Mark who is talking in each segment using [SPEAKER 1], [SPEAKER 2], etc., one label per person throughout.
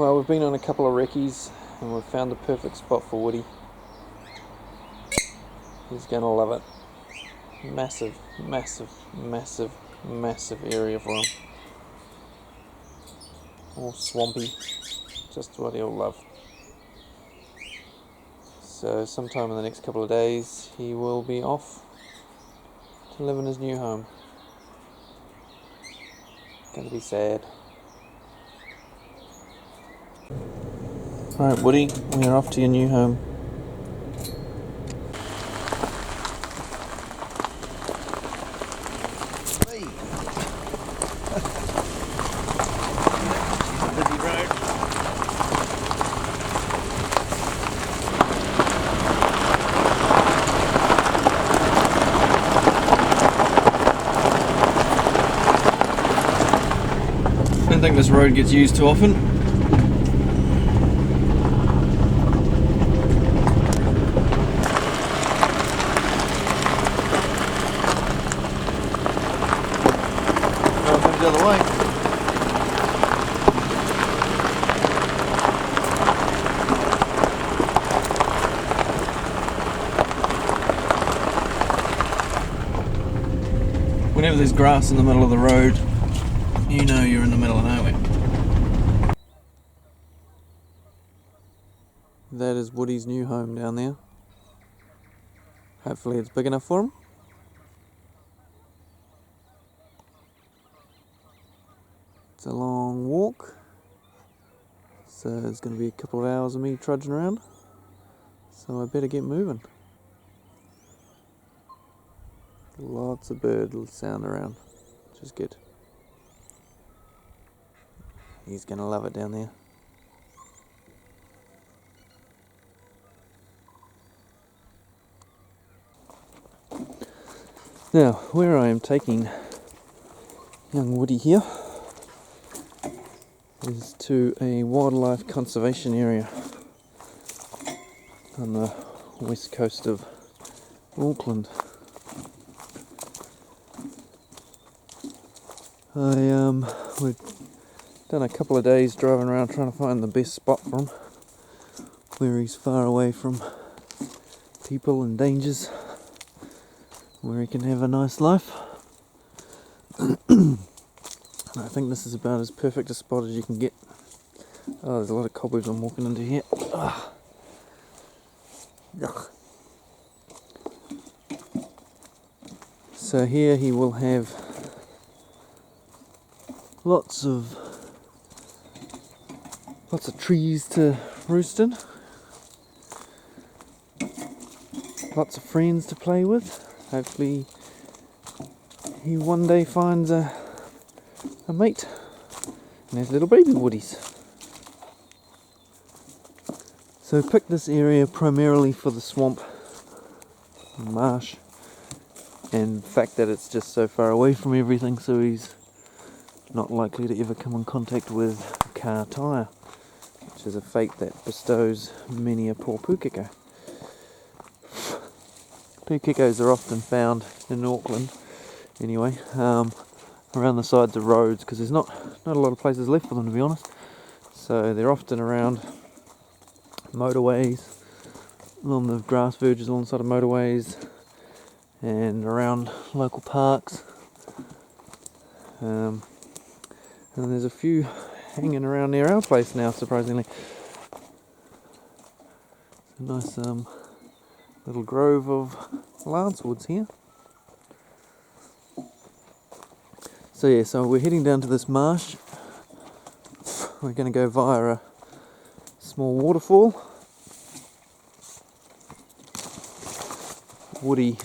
[SPEAKER 1] Well, we've been on a couple of recce's and we've found the perfect spot for Woody. He's going to love it. Massive, massive, massive, massive area for him. All swampy, just what he'll love. So sometime in the next couple of days he will be off to live in his new home. Going to be sad. Alright Woody, we are off to your new home.
[SPEAKER 2] Hey. Busy road.
[SPEAKER 1] I don't think this road gets used too often. The other way. Whenever there's grass in the middle of the road, you know you're in the middle of nowhere. That is Woody's new home down there. Hopefully it's big enough for him. It's a long walk, so it's going to be a couple of hours of me trudging around, so I better get moving. Lots of bird sound around, which is good. He's going to love it down there. Now, where I am taking young Woody here is to a wildlife conservation area on the west coast of Auckland. We've done a couple of days driving around trying to find the best spot for him, where he's far away from people and dangers, where he can have a nice life. I think this is about as perfect a spot as you can get. Oh, there's a lot of cobwebs I'm walking into here. Ugh. Yuck. So here he will have lots of trees to roost in, lots of friends to play with. Hopefully he one day finds a mate and has little baby woodies. So picked this area primarily for the swamp and marsh, and the fact that it's just so far away from everything, so he's not likely to ever come in contact with a car tyre, which is a fate that bestows many a poor Pukeko. Pukekos are often found in Auckland anyway, around the sides of roads, because there's not a lot of places left for them, to be honest. So they're often around motorways, along the grass verges along the side of motorways, and around local parks. And there's a few hanging around near our place now, surprisingly. A nice little grove of lancewoods here. So yeah, so we're heading down to this marsh. We're going to go via a small waterfall. Woody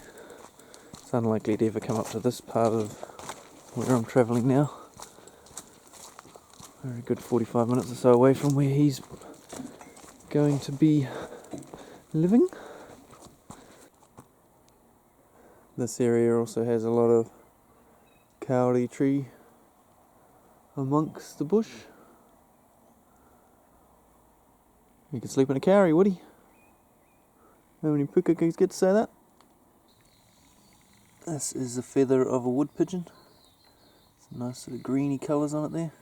[SPEAKER 1] is unlikely to ever come up to this part of where I'm travelling now. We're a good 45 minutes or so away from where he's going to be living. This area also has a lot of kauri tree amongst the bush. You can sleep in a kauri, Woody. How many Pukekos get to say that? This is the feather of a wood pigeon. Some nice sort of greeny colours on it there.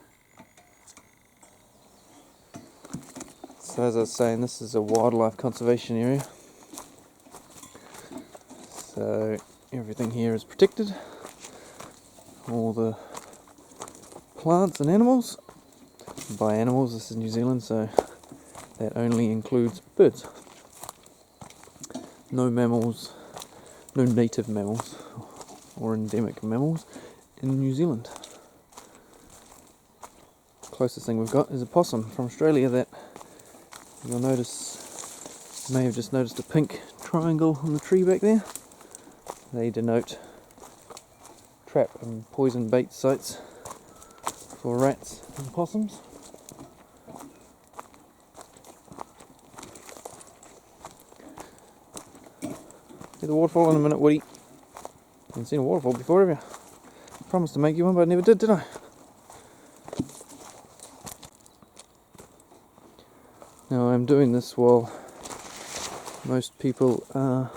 [SPEAKER 1] So as I was saying, this is a wildlife conservation area. So everything here is protected. All the plants and animals. By animals, this is New Zealand, so that only includes birds. No mammals, no native mammals or endemic mammals in New Zealand. Closest thing we've got is a possum from Australia that you'll notice, you may have just noticed a pink triangle on the tree back there. They denote trap and poison bait sites for rats and possums. See the waterfall in a minute, Woody. You haven't seen a waterfall before, have you? I promised to make you one, but I never did I? Now I'm doing this while most people are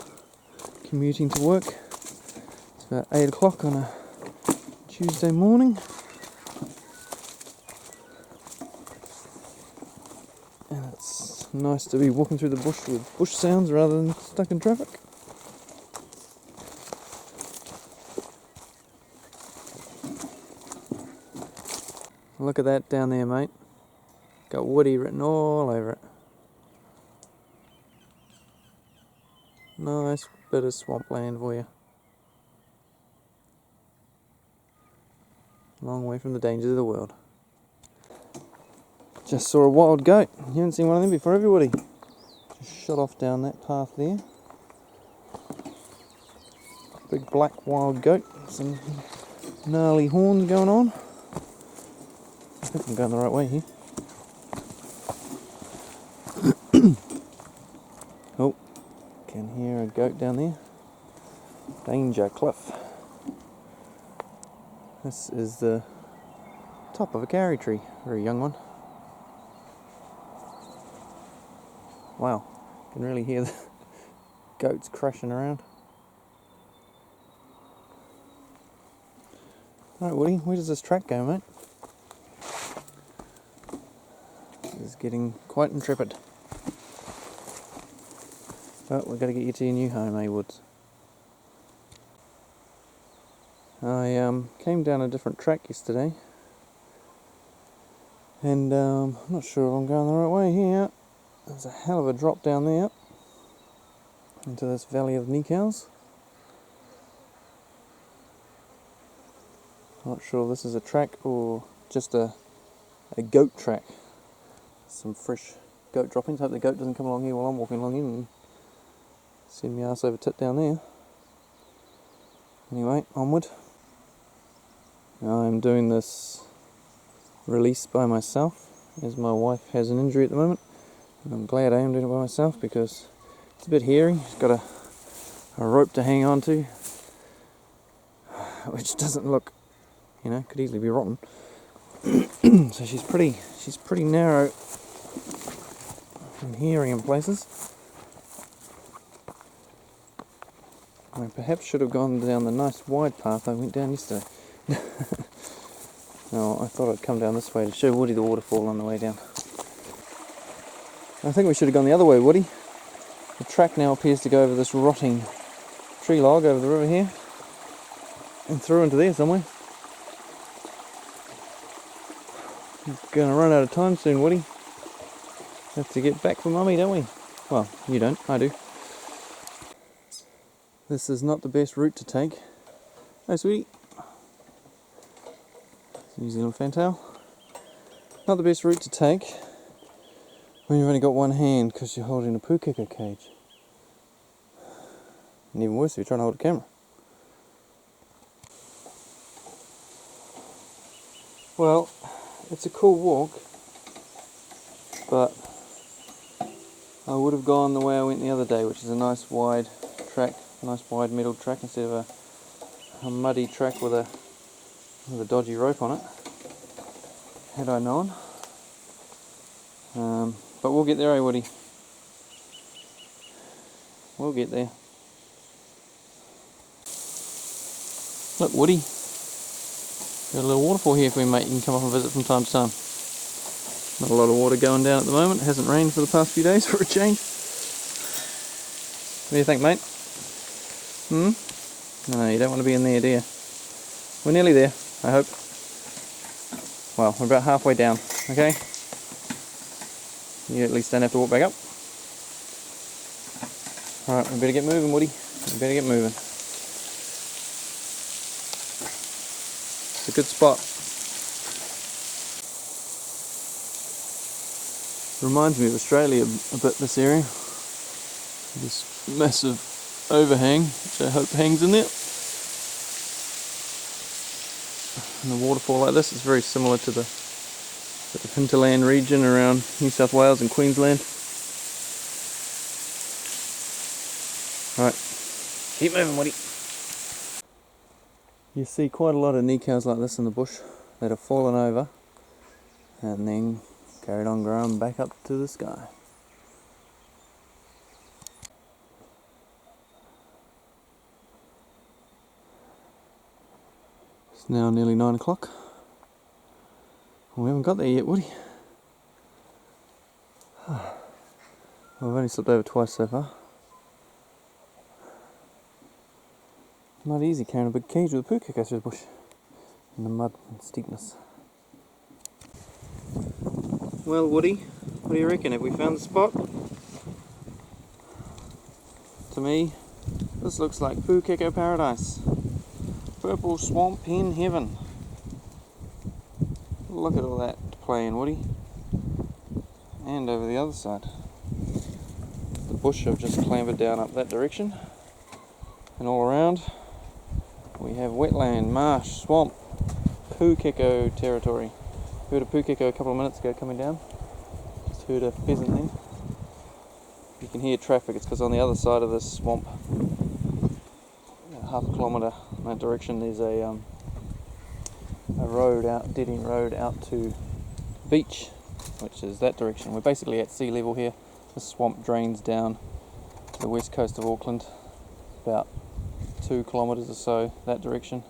[SPEAKER 1] commuting to work. It's about 8 o'clock on a Tuesday morning. And it's nice to be walking through the bush with bush sounds rather than stuck in traffic. Look at that down there, mate. Got Woody written all over it. Nice bit of swampland for you. Long way from the dangers of the world. Just saw a wild goat. You haven't seen one of them before, have you, Woody? Just shot off down that path there. Big black wild goat. Some gnarly horns going on. I think I'm going the right way here. Oh, can hear a goat down there. Danger cliff. This is the top of a karri tree, very young one. Wow, can really hear the goats crashing around. Alright, Woody, where does this track go, mate? This is getting quite intrepid. But we've got to get you to your new home, eh, Woods? I came down a different track yesterday, and I'm not sure if I'm going the right way here. There's a hell of a drop down there into this valley of Nikals. Not sure if this is a track or just a goat track. Some fresh goat droppings. Hope the goat doesn't come along here while I'm walking along in and send me ass over tit down there. Anyway, onward. I'm doing this release by myself, as my wife has an injury at the moment. And I'm glad I am doing it by myself because it's a bit hairy. She's got a rope to hang on to, which doesn't look, could easily be rotten. So she's pretty narrow and hairy in places. I perhaps should have gone down the nice wide path I went down yesterday. No, I thought I'd come down this way to show Woody the waterfall on the way down. I think we should have gone the other way, Woody. The track now appears to go over this rotting tree log over the river here and through into there somewhere. We're going to run out of time soon, Woody. Have to get back for Mummy, don't we? Well, you don't, I do. This is not the best route to take. Hey, sweetie. New Zealand fantail. Not the best route to take when you've only got one hand because you're holding a Pukeko cage. And even worse if you're trying to hold a camera. Well, it's a cool walk, but I would have gone the way I went the other day, which is a nice wide track, nice wide metal track instead of a muddy track with a dodgy rope on it, had I known. But we'll get there, eh, Woody? We'll get there. Look, Woody, got a little waterfall here for you, mate. You can come up and visit from time to time. Not a lot of water going down at the moment. It hasn't rained for the past few days for a change. What do you think, mate? No, you don't want to be in there, do you? We're nearly there, I hope. Well, we're about halfway down, okay? You at least don't have to walk back up. Alright, we better get moving, Woody. We better get moving. It's a good spot. Reminds me of Australia a bit, this area. This massive overhang, which I hope hangs in there. And a waterfall like this is very similar to the sort of hinterland region around New South Wales and Queensland. Alright, keep moving, Woody. You see quite a lot of knee-cows like this in the bush that have fallen over and then carried on growing back up to the sky. It's now nearly 9 o'clock. We haven't got there yet, Woody. I've only slipped over twice so far. Not easy carrying a big cage with a Pukekos through the bush in the mud and steepness. Well, Woody, what do you reckon? Have we found the spot? To me, this looks like Pukeko paradise. Purple swamp in heaven. Look at all that to play in, Woody. And over the other side. The bush have just clambered down up that direction. And all around, we have wetland, marsh, swamp, Pukeko territory. Heard a Pukeko a couple of minutes ago coming down. Just heard a pheasant then. You can hear traffic, it's because on the other side of this swamp, half a kilometre in that direction, there's a road out, dead end road out to the beach, which is that direction. We're basically at sea level here. The swamp drains down the west coast of Auckland, about 2 kilometres or so that direction.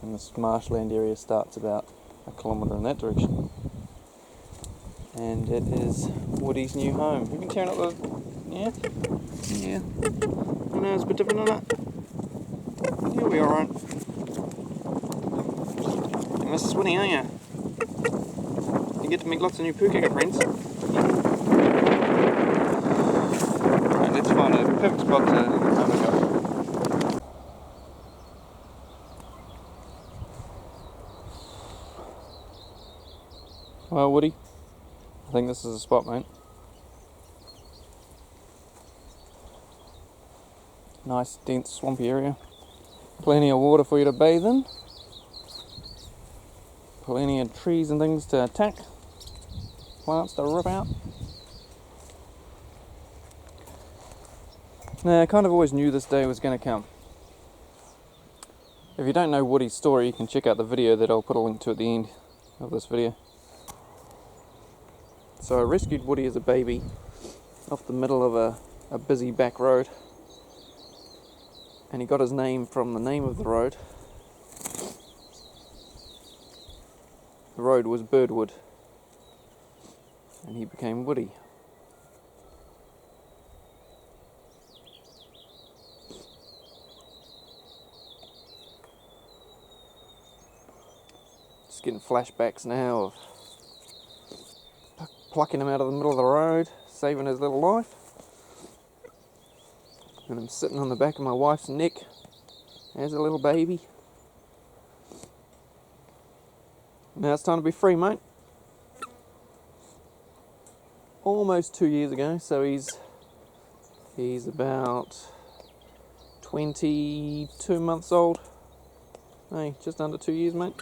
[SPEAKER 1] And this marshland area starts about a kilometre in that direction. And it is Woody's new home. You been tearing up the... Yeah? Yeah. I know, it's a bit different than that. You'll be alright. And this is Woody, aren't you? You get to meet lots of new Pukeko friends. Right, let's find a perfect spot to have a go. Well, Woody, I think this is a spot, mate. Nice, dense, swampy area. Plenty of water for you to bathe in. Plenty of trees and things to attack. Plants to rip out. Now, I kind of always knew this day was going to come. If you don't know Woody's story, you can check out the video that I'll put a link to at the end of this video. So I rescued Woody as a baby off the middle of a busy back road, and he got his name from the name of the road. The road was Birdwood, and he became Woody. Just getting flashbacks now of plucking him out of the middle of the road, saving his little life. And I'm sitting on the back of my wife's neck as a little baby. Now it's time to be free, mate. Almost 2 years ago, so he's about 22 months old. Hey, just under 2 years, mate.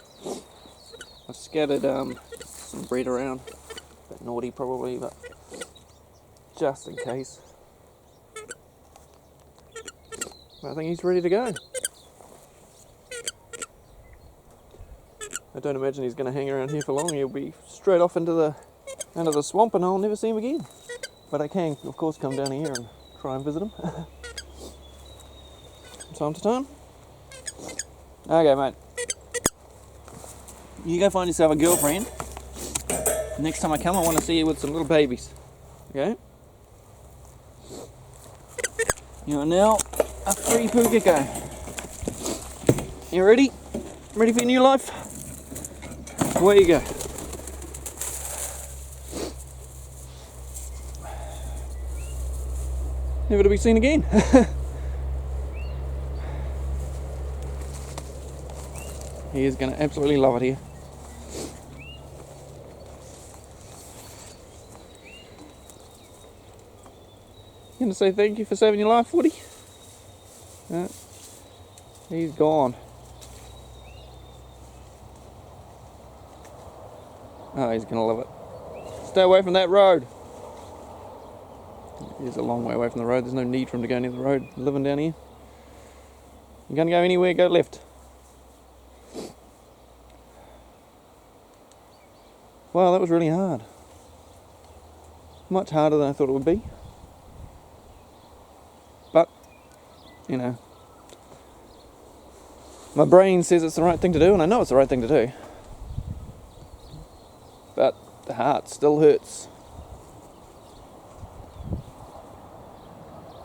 [SPEAKER 1] I've scattered some bread around. A bit naughty probably, but just in case. I think he's ready to go. I don't imagine he's going to hang around here for long. He'll be straight off into the swamp and I'll never see him again. But I can, of course, come down here and try and visit him. Time to time. Okay, mate. You go find yourself a girlfriend Next time I come, I want to see you with some little babies. Okay? You are now a free Pukeko. You ready? Ready for your new life? Away you go. Never to be seen again. He is going to absolutely love it here. You going to say thank you for saving your life, Woody? He's gone. Oh, he's going to love it. Stay away from that road. He's a long way away from the road. There's no need for him to go near the road. Living down here. You're going to go anywhere, go left. Wow, that was really hard. Much harder than I thought it would be. But, you know, my brain says it's the right thing to do, and I know it's the right thing to do. But the heart still hurts.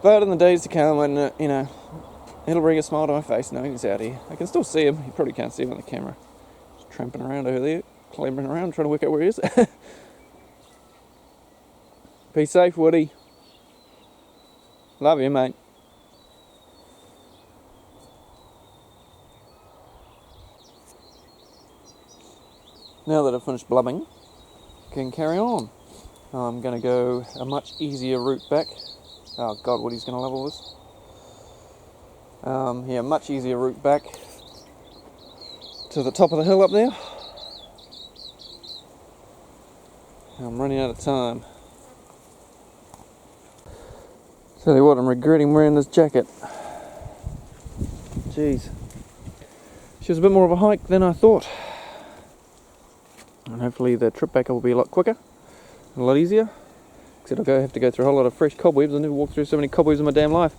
[SPEAKER 1] But in the days to come, when, you know, it'll bring a smile to my face knowing he's out here. I can still see him. You probably can't see him on the camera. Just tramping around over there, clambering around, trying to work out where he is. Be safe, Woody. Love you, mate. Now that I've finished blubbing, I can carry on. I'm going to go a much easier route back. Oh God, Woody's going to love all this. Yeah, much easier route back to the top of the hill up there. I'm running out of time. Tell you what, I'm regretting wearing this jacket. Jeez. She was a bit more of a hike than I thought. And hopefully the trip back will be a lot quicker and a lot easier. Except I'll have to go through a whole lot of fresh cobwebs. I've never walked through so many cobwebs in my damn life.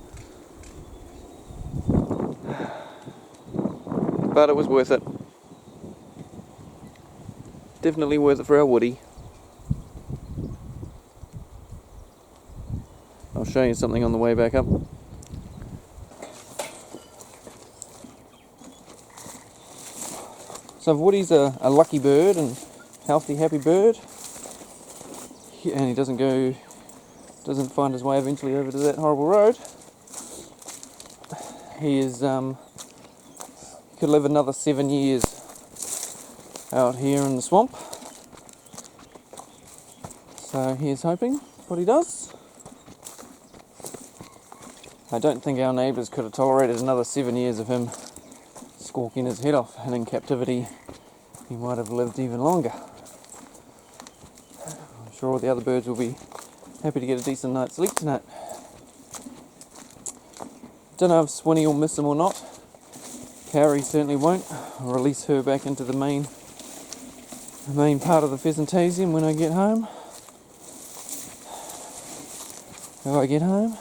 [SPEAKER 1] But it was worth it. Definitely worth it for our Woody. I'll show you something on the way back up. So Woody's a lucky bird and healthy, happy bird. And he doesn't find his way eventually over to that horrible road. He could live another 7 years out here in the swamp. So here's hoping what he does. I don't think our neighbours could have tolerated another 7 years of him squawking his head off, and in captivity he might have lived even longer. I'm sure all the other birds will be happy to get a decent night's sleep tonight. Don't know if Swinny will miss him or not. Carrie certainly won't. I'll release her back into the main part of the pheasantasium when I get home. If I get home.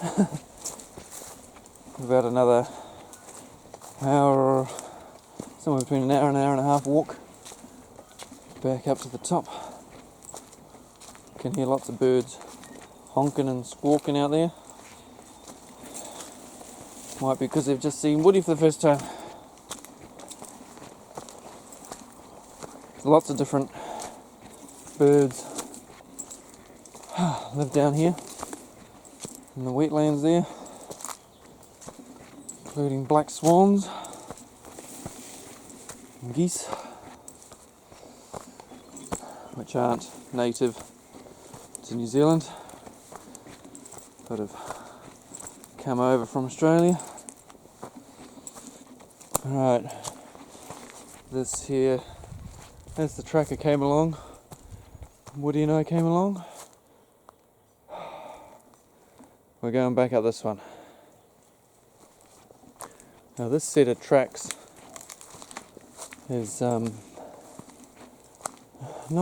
[SPEAKER 1] About another hour, somewhere between an hour and a half walk back up to the top. Can hear lots of birds honking and squawking out there. Might be because they've just seen Woody for the first time. Lots of different birds live down here in the wetlands there, including black swans and geese, which aren't native to New Zealand but have come over from Australia. Alright, this here, as the tracker came along, Woody and I came along. We're going back up this one. Now this set of tracks is not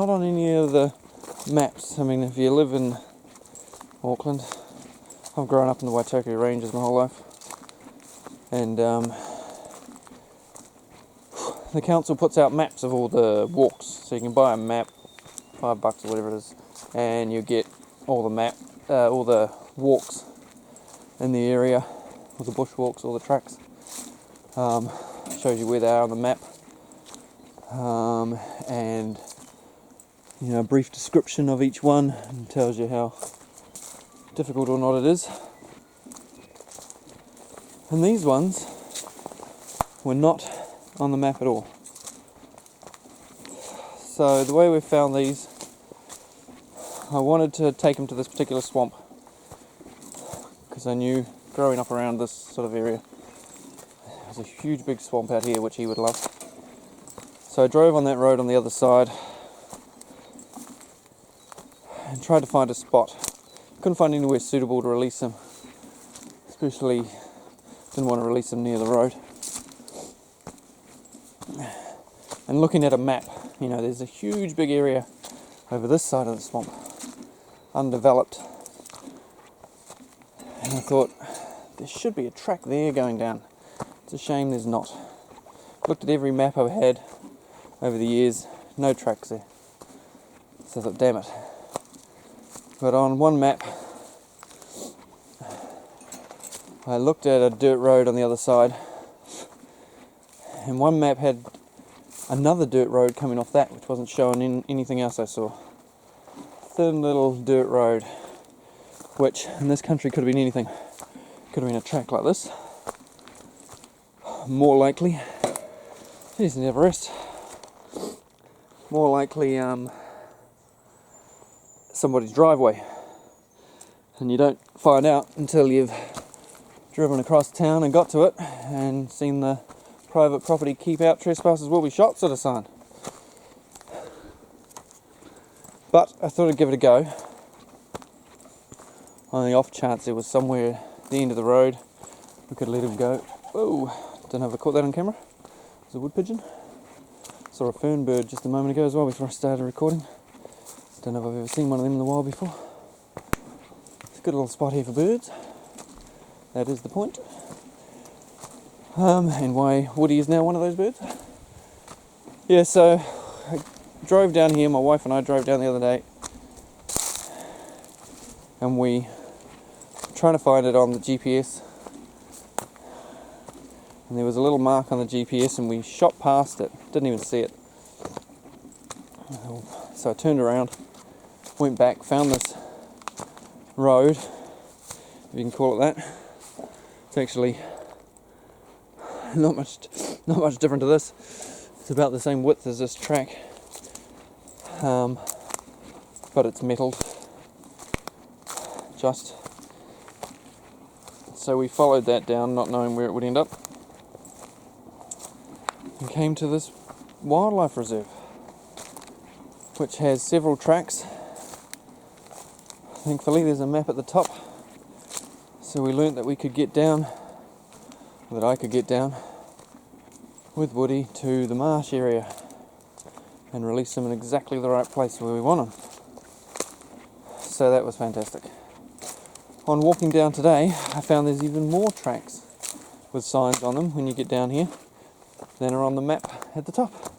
[SPEAKER 1] on any of the maps. I mean, if you live in Auckland, I've grown up in the Waitaki Ranges my whole life, and the council puts out maps of all the walks, so you can buy a map $5 or whatever it is, and you get all the walks in the area, all the bushwalks, all the tracks. Shows you where they are on the map, and a brief description of each one, and tells you how difficult or not it is. And these ones were not on the map at all. So the way we found these, I wanted to take them to this particular swamp because I knew, growing up around this sort of area, there's a huge big swamp out here which he would love. So I drove on that road on the other side and tried to find a spot. Couldn't find anywhere suitable to release them, especially didn't want to release them near the road. And looking at a map, there's a huge big area over this side of the swamp, undeveloped. And I thought, there should be a track there going down. It's a shame there's not. Looked at every map I've had over the years, no tracks there. So I thought, damn it. But on one map, I looked at a dirt road on the other side, and one map had another dirt road coming off that, which wasn't showing in anything else I saw. Thin little dirt road, which in this country could have been anything. Could have been a track like this. More likely, geez, never rest. More likely, somebody's driveway. And you don't find out until you've driven across town and got to it and seen the private property keep out, trespassers will be shot sort of sign. But I thought I'd give it a go. On the off chance there was somewhere at the end of the road we could let him go. Oh, don't know if I caught that on camera. It's a wood pigeon. Saw a fern bird just a moment ago as well before I started recording. Don't know if I've ever seen one of them in the wild before. It's a good little spot here for birds. That is the point. And why Woody is now one of those birds. Yeah, so I drove down here, my wife and I drove down the other day, and we were trying to find it on the GPS, and there was a little mark on the GPS and we shot past it, didn't even see it. So I turned around, went back, found this road, if you can call it that. It's actually not much different to this. It's about the same width as this track, but it's metalled. Just so we followed that down, not knowing where it would end up, and came to this wildlife reserve, which has several tracks. Thankfully, there's a map at the top, so we learnt that we could get down, that I could get down with Woody to the marsh area and release him in exactly the right place where we want him. So that was fantastic. On walking down today, I found there's even more tracks with signs on them when you get down here than are on the map at the top.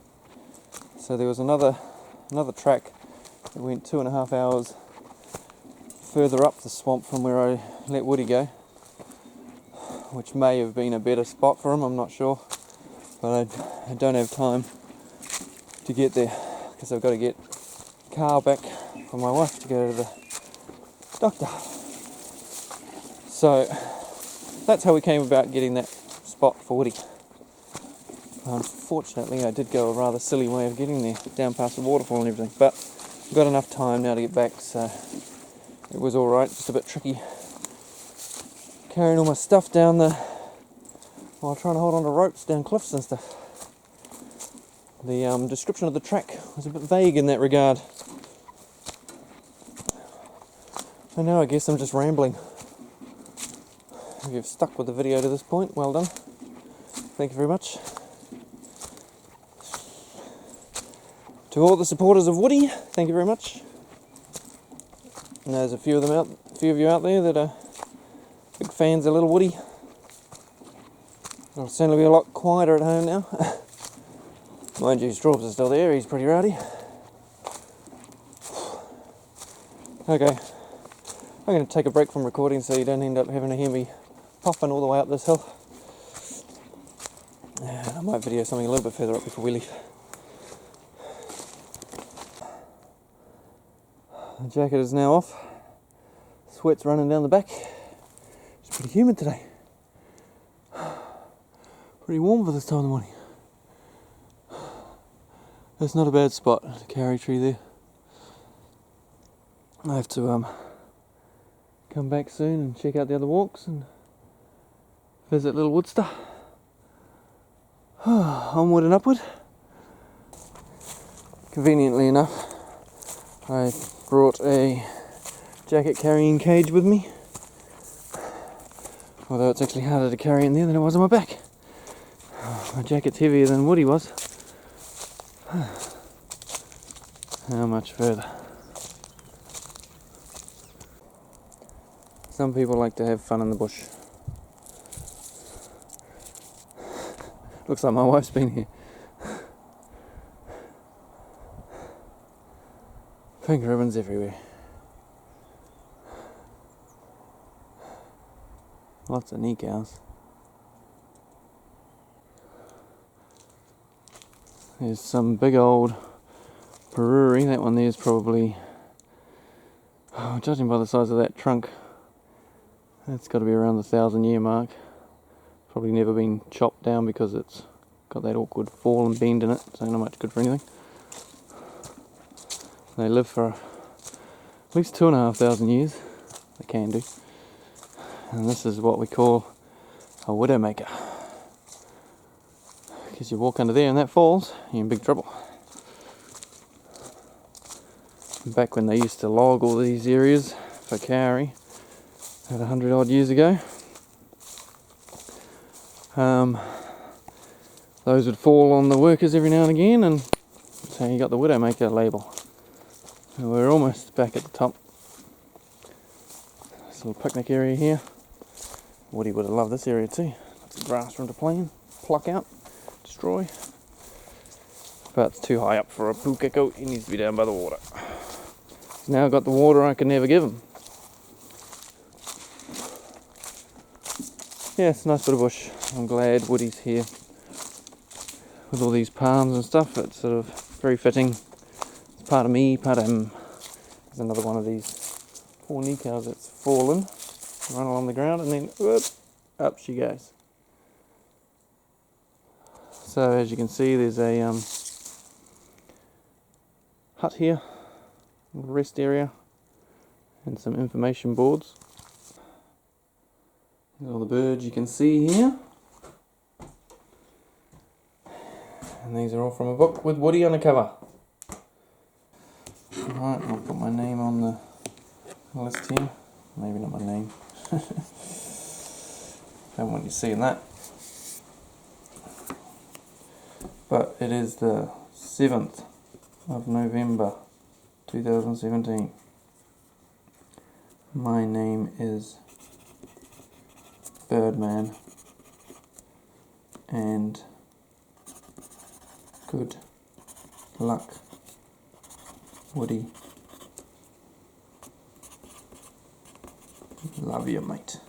[SPEAKER 1] So there was another track that went 2.5 hours further up the swamp from where I let Woody go, which may have been a better spot for him, I'm not sure, but I don't have time to get there because I've got to get Carl back for my wife to go to the doctor. So that's how we came about getting that spot for Woody. Unfortunately, I did go a rather silly way of getting there, down past the waterfall and everything, but I've got enough time now to get back, so it was alright, just a bit tricky carrying all my stuff down while trying to hold on to ropes down cliffs and stuff. The description of the track was a bit vague in that regard. So now I guess I'm just rambling. If you've stuck with the video to this point, well done. Thank you very much. To all the supporters of Woody, thank you very much. And there's a few of you out there that are big fans of little Woody. It'll certainly be a lot quieter at home now. Mind you, Straws is still there, he's pretty rowdy. Okay, I'm going to take a break from recording so you don't end up having to hear me popping all the way up this hill. I might video something a little bit further up before we leave. The jacket is now off. Sweat's running down the back. It's pretty humid today. Pretty warm for this time of the morning. That's not a bad spot, the carry tree there. I have to come back soon and check out the other walks and visit Little Woodster. Onward and upward. Conveniently enough, I brought a jacket carrying cage with me, although it's actually harder to carry in there than it was on my back. My jacket's heavier than Woody was. How much further? Some people like to have fun in the bush. Looks like my wife's been here. Pink ribbons everywhere. Lots of knee cows. There's some big old brewery. That one there is probably, judging by the size of that trunk, that's got to be around the 1,000-year mark. Probably never been chopped down because it's got that awkward fall and bend in it, so not much good for anything. They live for at least 2,500 years. They can do. And this is what we call a widowmaker. Because you walk under there and that falls, you're in big trouble. Back when they used to log all these areas for kauri, about 100 odd years ago, those would fall on the workers every now and again, and so you got the widowmaker label. So we're almost back at the top. This little picnic area here. Woody would have loved this area too. Lots of grass for him to play in, pluck out, destroy. But it's too high up for a Pukeko. He needs to be down by the water. He's now got the water I could never give him. Yeah, it's a nice bit of bush. I'm glad Woody's here with all these palms and stuff. It's sort of very fitting. It's part of me, part of him. There's another one of these poor knee cows that's fallen, run along the ground, and then whoop, up she goes. So as you can see, there's a hut here, a rest area, and some information boards. There's all the birds you can see here. And these are all from a book with Woody on the cover. Right, I'll put my name on the list here. Maybe not my name. Don't want you seeing that. But it is the 7th of November 2017. My name is Birdman, and good luck, Woody. Love you, mate.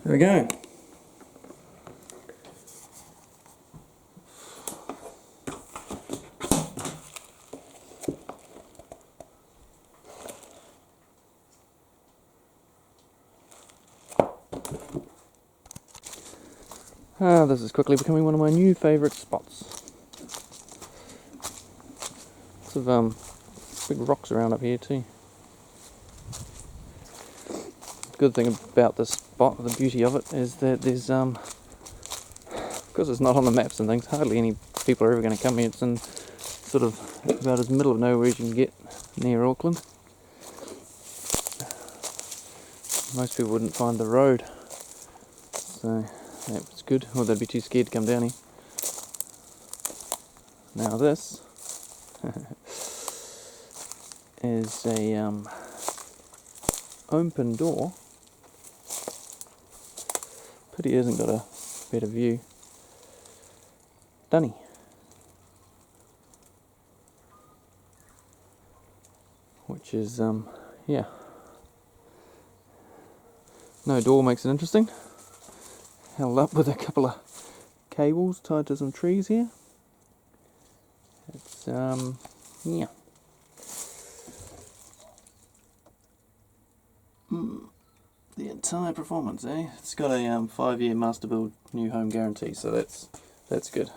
[SPEAKER 1] There we go. This is quickly becoming one of my new favourite spots. Lots of big rocks around up here too. Good thing about this spot, the beauty of it, is that there's because it's not on the maps and things, hardly any people are ever going to come here. It's in sort of about as middle of nowhere as you can get near Auckland. Most people wouldn't find the road, so that's good, or they'd be too scared to come down here. Now this is a open door. Pity it hasn't got a better view. Dunny. which is, yeah. No door makes it interesting. Held up with a couple of cables tied to some trees here. It's, yeah. The entire performance, eh? It's got a 5-year master build new home guarantee, so that's good.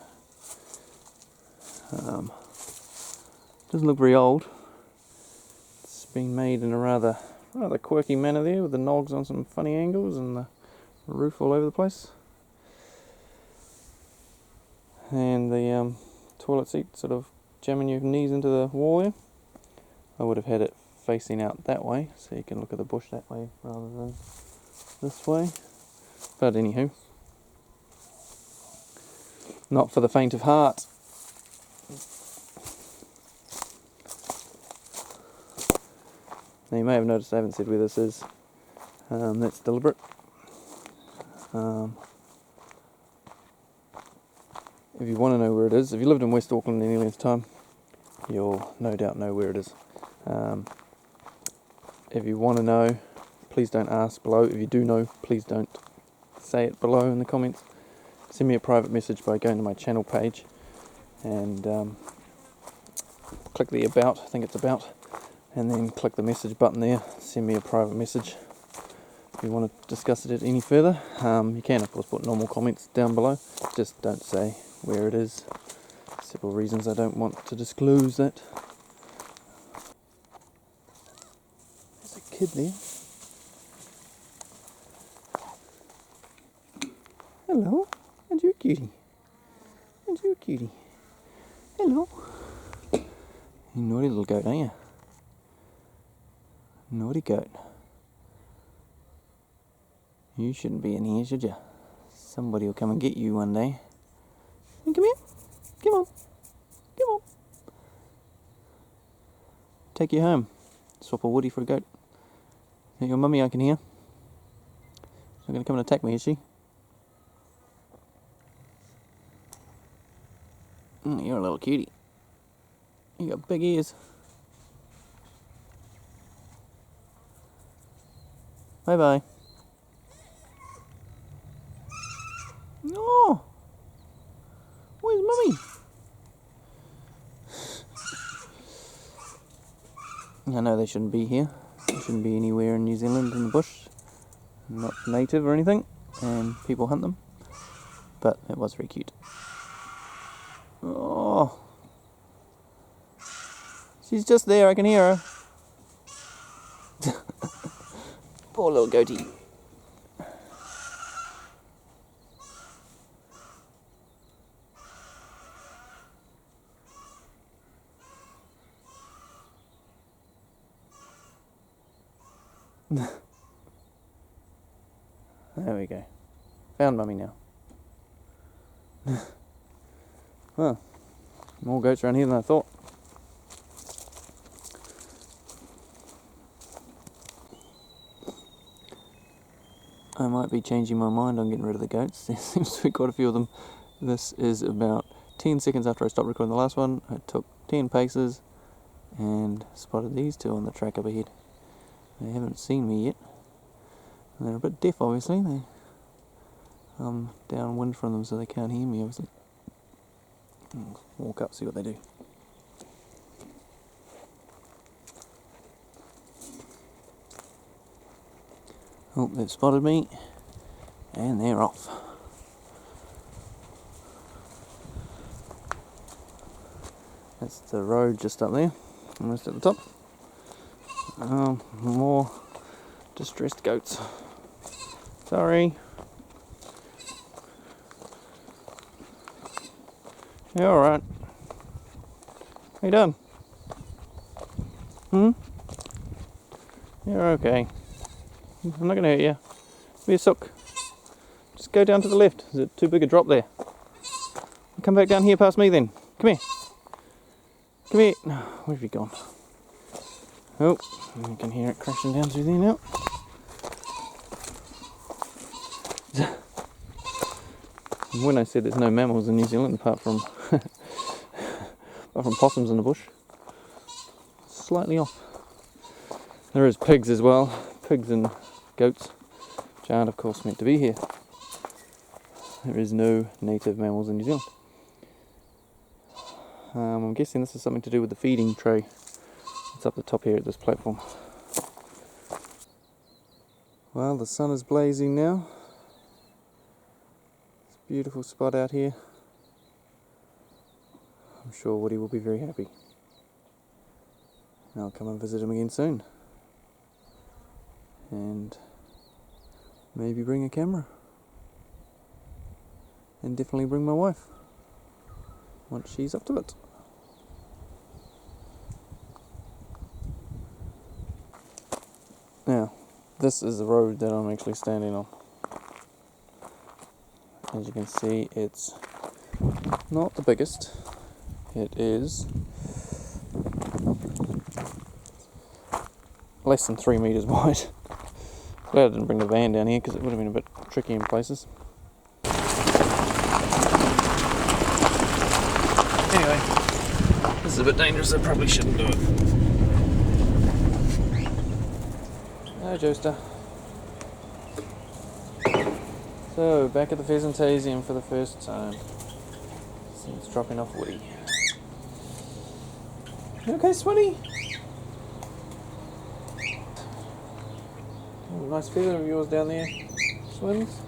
[SPEAKER 1] Doesn't look very old. It's been made in a rather quirky manner there, with the nogs on some funny angles and the roof all over the place. And the toilet seat sort of jamming your knees into the wall there. I would have had it facing out that way, so you can look at the bush that way rather than this way. But anywho, not for the faint of heart. Now you may have noticed I haven't said where this is. That's deliberate. If you want to know where it is, if you lived in West Auckland any length of time, you'll no doubt know where it is. If you want to know, please don't ask below. If you do know, please don't say it below in the comments. Send me a private message by going to my channel page and click the about, I think it's about, and then click the message button there. Send me a private message if you want to discuss it any further. You can of course put normal comments down below, just don't say where it is. Several reasons I don't want to disclose that. There's a kid there. Hello, and you a cutie. And you a cutie. Hello. You naughty little goat, aren't you? Naughty goat. You shouldn't be in here, should you? Somebody will come and get you one day. Come here. Come on. Come on. Take you home. Swap a woody for a goat. Is that your mummy I can hear? She's not going to come and attack me, is she? You're a little cutie. You got big ears. Bye bye. No. Where's mummy? I know they shouldn't be here. They shouldn't be anywhere in New Zealand in the bush. Not native or anything, and people hunt them. But it was very cute. Oh. She's just there, I can hear her. Poor little goatee. There we go. Found mummy now. Well, more goats around here than I thought. I might be changing my mind on getting rid of the goats. There seems to be quite a few of them. This is about 10 seconds after I stopped recording the last one. I took 10 paces and spotted these two on the track up ahead. They haven't seen me yet. And they're a bit deaf, obviously. I'm downwind from them, so they can't hear me, obviously. I'll walk up, see what they do. Oh, they've spotted me, and they're off. That's the road just up there, almost at the top. More distressed goats. Sorry. You alright? How you doing? You're okay. I'm not going to hurt you. Be a sook. Just go down to the left. Is it too big a drop there? Come back down here past me then. Come here. Come here. Where have you gone? Oh, you can hear it crashing down through there now. When I said there's no mammals in New Zealand apart from possums in the bush, slightly off. There is pigs as well, pigs and goats, which aren't of course meant to be here. There is no native mammals in New Zealand. I'm guessing this is something to do with the feeding tray. It's up the top here at this platform. Well, the sun is blazing now. It's a beautiful spot out here. I'm sure Woody will be very happy. I'll come and visit him again soon. And maybe bring a camera. And definitely bring my wife once she's up to it. Now, this is the road that I'm actually standing on. As you can see, it's not the biggest. It is less than 3 meters wide. Glad I didn't bring the van down here because it would have been a bit tricky in places. Anyway, this is a bit dangerous, I probably shouldn't do it. Hi Joester. So, back at the Pheasantasium for the first time. Since dropping off Woody. You okay, Swinny? Oh, nice feather of yours down there, Swins.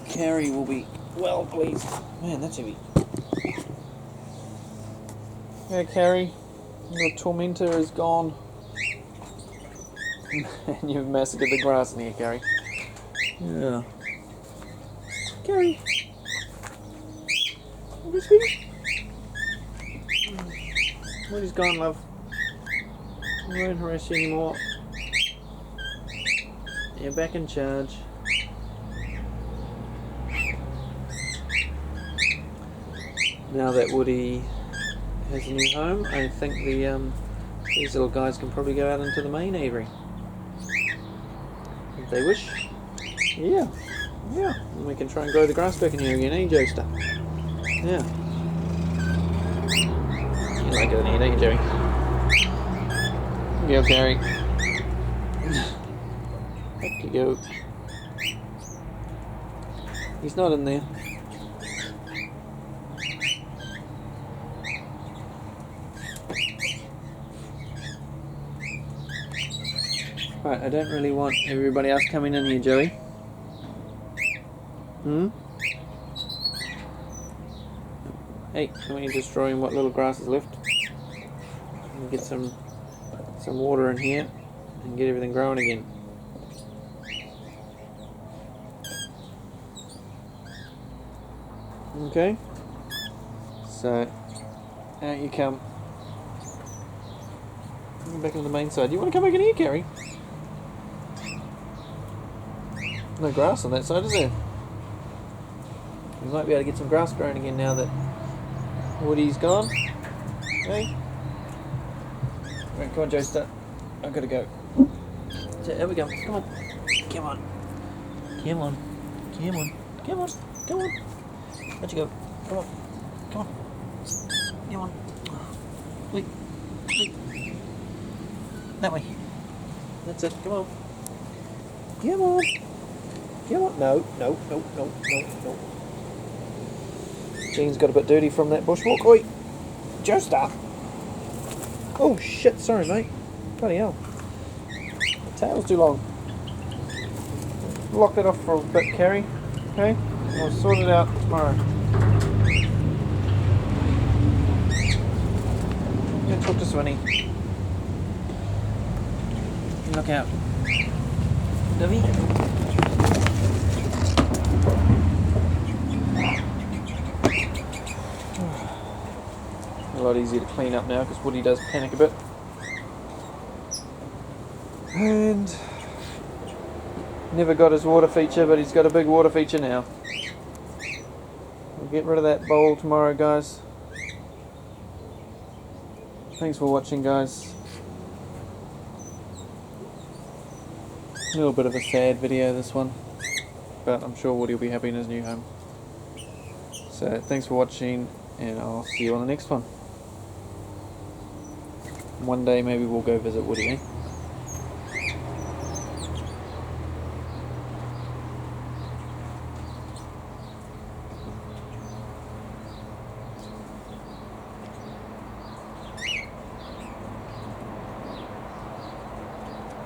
[SPEAKER 1] Carrie will be well pleased. Man, that's heavy. Yeah, Carrie, your tormentor is gone. And you've massacred the grass in here, Carrie. Yeah. Carrie. Okay, sweetie. Woody's gone, love. I won't harass you anymore. You're back in charge. Now that Woody has a new home, I think these little guys can probably go out into the main aviary. If they wish. Yeah. Yeah. And we can try and grow the grass back in here again, eh, Joester? Yeah. You like it in here, don't you, Jerry? Go, Carrie. Up you go. He's not in there. Right, I don't really want everybody else coming in here, Joey. Hey, come here, destroying what little grass is left. And get some water in here and get everything growing again. Okay. So, out you come. Back into the main side. You want to come back in here, Carrie? No grass on that side, is there? We might be able to get some grass growing again now that Woody's gone. Hey? Right, come on, Joester. I've got to go. So, there we go. Come on. Come on. Come on. Come on. Come on. Come on. Where'd you go? Come on. Come on. Come on. Wait. Wait. That way. That's it. Come on. Come on. Come on. No, no, no, no, no, no. Jean's got a bit dirty from that bushwalk. Oi! Joester! Oh shit, sorry mate. Bloody hell. The tail's too long. Lock that off for a bit, Carrie. Okay? I'll sort it out tomorrow. Go talk to Swinny. Look out. Dovey? A lot easier to clean up now because Woody does panic a bit. And never got his water feature, but he's got a big water feature now. We'll get rid of that bowl tomorrow, guys. Thanks for watching, guys. A little bit of a sad video, this one, but I'm sure Woody will be happy in his new home. So thanks for watching, and I'll see you on the next one. One day maybe we'll go visit Woody, eh?